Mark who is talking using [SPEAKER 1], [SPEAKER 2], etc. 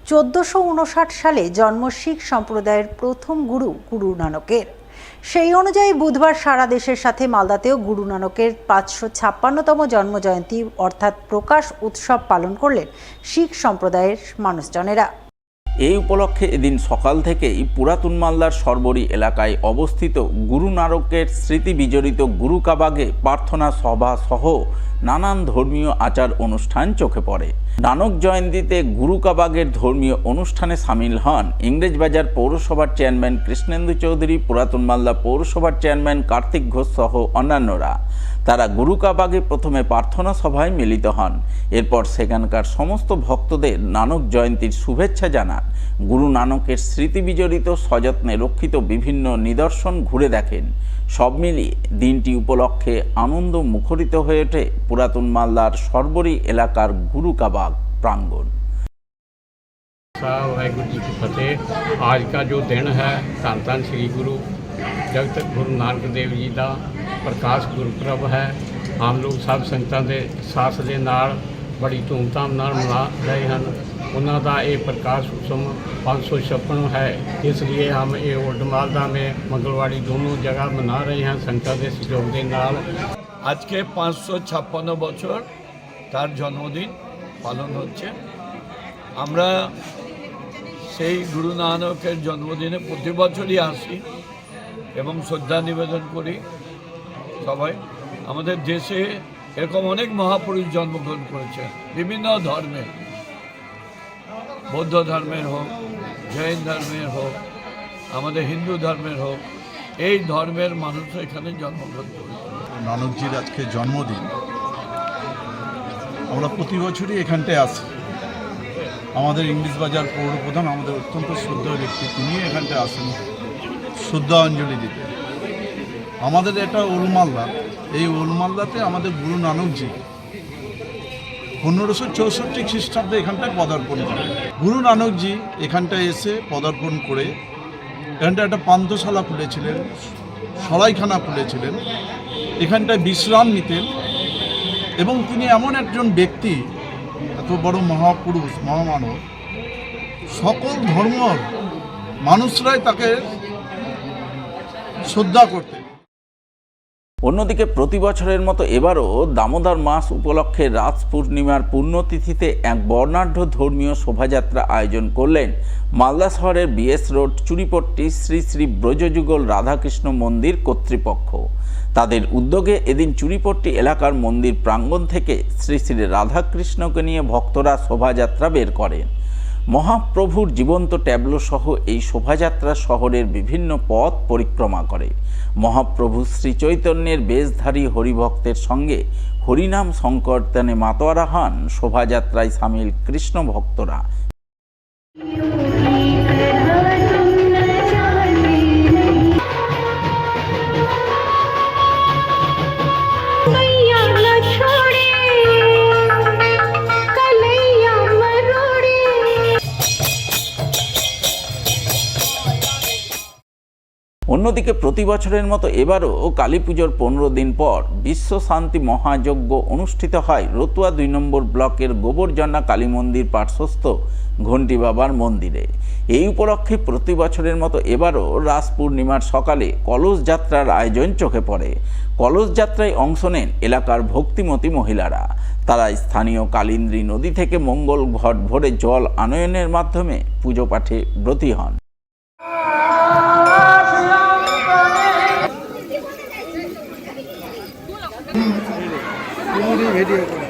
[SPEAKER 1] 1459 সালে জন্ম শিখ সম্প্রদায়ের প্রথম গুরু গুরু নানকের। সেই অনুযায়ী বুধবার সারা দেশের সাথে মালদাতেও গুরু নানকের 556তম জন্মজয়ন্তী অর্থাৎ প্রকাশ উৎসব পালন করলেন শিখ সম্প্রদায়ের মানুষজনেরা।
[SPEAKER 2] এই উপলক্ষে এদিন সকাল থেকেই পুরাতন মালদার সরবরি এলাকায় অবস্থিত গুরু নানকের স্মৃতি বিজড়িত গুরু কাবাগে প্রার্থনা সভা সহ নানান ধর্মীয় আচার অনুষ্ঠান চোখে পড়ে। নানক জয়ন্তীতে গুরু কাবাগের ধর্মীয় অনুষ্ঠানে সামিল হন ইংরেজবাজার পৌরসভার চেয়ারম্যান কৃষ্ণেন্দু চৌধুরী, পুরাতন মালদা পৌরসভার চেয়ারম্যান কার্তিক ঘোষ সহ অন্যান্যরা। তারা গুরু কাবাগে প্রথমে প্রার্থনা সভায় মিলিত হন। এরপর সেখানকার সমস্ত ভক্তদের নানক জয়ন্তীর শুভেচ্ছা জানান। গুরু নানকের স্মৃতি বিজড়িত সযত্নে রক্ষিত বিভিন্ন নিদর্শন ঘুরে দেখেন। সব মিলিয়ে দিনটি উপলক্ষে আনন্দ মুখরিত হয়ে ওঠে পুরাতন মালদার সরবরি এলাকার গুরু কাবাগ प्रांगण।
[SPEAKER 3] वाहिगुरु जी की फतेह। आज का जो दिन है धन धन श्री गुरु जगत गुरु नानक देव जी का प्रकाश गुरपुरब है। हम लोग सब संगतां दे साथ दे नाल बड़ी धूमधाम नाल मना रहे हैं। उन्हों का ये प्रकाश उत्सव 556 है, इसलिए हम ये ओल्ड मालदा में मंगलवाड़ी दोनों जगह मना रहे हैं संगतां दे सहयोग के नाल।
[SPEAKER 4] आज के 556 बछर तार जन्मदिन पालन होच्छे। আমরা সেই গুরু নানকের জন্মদিনে প্রতি বছরই আসি এবং শ্রদ্ধা নিবেদন করি। সবাই আমাদের দেশে এরকম অনেক মহাপুরুষ জন্মগ্রহণ করেছে, বিভিন্ন ধর্মের, বৌদ্ধ ধর্মের হোক, জৈন ধর্মের হোক, আমাদের হিন্দু ধর্মের হোক, এই ধর্মের মানুষ এখানে জন্মগ্রহণ করেছে।
[SPEAKER 5] নানকজির আজকে জন্মদিন, আমরা প্রতি বছরই এখানটায় আসি। আমাদের ইংরেজবাজার পৌরপ্রধান, আমাদের অত্যন্ত শ্রদ্ধেয় ব্যক্তি, তিনি এখানটায় আসেন শ্রদ্ধাঞ্জলি দিতে। আমাদের এটা ওলমালদা, এই ওলমালদাতে আমাদের গুরু নানকজি 1564 খ্রিস্টাব্দে এখানটায় পদার্পণ করেন। গুরু নানকজি এখানটায় এসে পদার্পণ করে এখানটায় একটা পান্থশালা খুলেছিলেন, সরাইখানা খুলেছিলেন, এখানটায় বিশ্রাম নিতেন। এবং তিনি এমন একজন ব্যক্তি, এত বড় মহাপুরুষ, মহামানব, সকল ধর্মর মানুষরাই তাকে শ্রদ্ধা করতেন।
[SPEAKER 2] অন্যদিকে প্রতি বছরের মতো এবারও দামোদর মাস উপলক্ষে রাস পূর্ণিমার পুণ্যতিথিতে এক বর্ণাঢ্য ধর্মীয় শোভাযাত্রা আয়োজন করলেন মালদা শহরের বিএস রোড চুরিপট্টি শ্রী শ্রী ব্রজযুগল রাধাকৃষ্ণ মন্দির কর্তৃপক্ষ। তাদের উদ্যোগে এদিন চুরিপট্টি এলাকার মন্দির প্রাঙ্গণ থেকে শ্রী শ্রী রাধাকৃষ্ণকে নিয়ে ভক্তরা শোভাযাত্রা বের করেন। মহাপ্রভুর জীবন্ত ট্যাবলো সহ এই শোভাযাত্রা শহরের বিভিন্ন পথ পরিক্রমা করে। মহাপ্রভু শ্রী চৈতন্যের বেশধারী হরিভক্তের সঙ্গে হরিনাম সংকীর্তনে মাতোয়ারা হন শোভাযাত্রায় সামিল কৃষ্ণ ভক্তরা। অন্যদিকে প্রতি বছরের মতো এবারও কালী পুজোর 15 দিন পর বিশ্ব শান্তি মহাযজ্ঞ অনুষ্ঠিত হয় রতুয়া 2 নম্বর ব্লকের গোবরজন্না কালী মন্দির পার্শ্বস্থ ঘণ্টি বাবার মন্দিরে। এই উপলক্ষে প্রতি বছরের মতো এবারও রাস পূর্ণিমার সকালে কলস যাত্রার আয়োজন চোখে পড়ে। কলস যাত্রায় অংশ নেন এলাকার ভক্তিমতী মহিলারা। তারা স্থানীয় কালিন্দ্রী নদী থেকে মঙ্গল ঘট ভরে জল আনয়নের মাধ্যমে পুজো পাঠে ব্রতী হন।
[SPEAKER 6] ভিডিও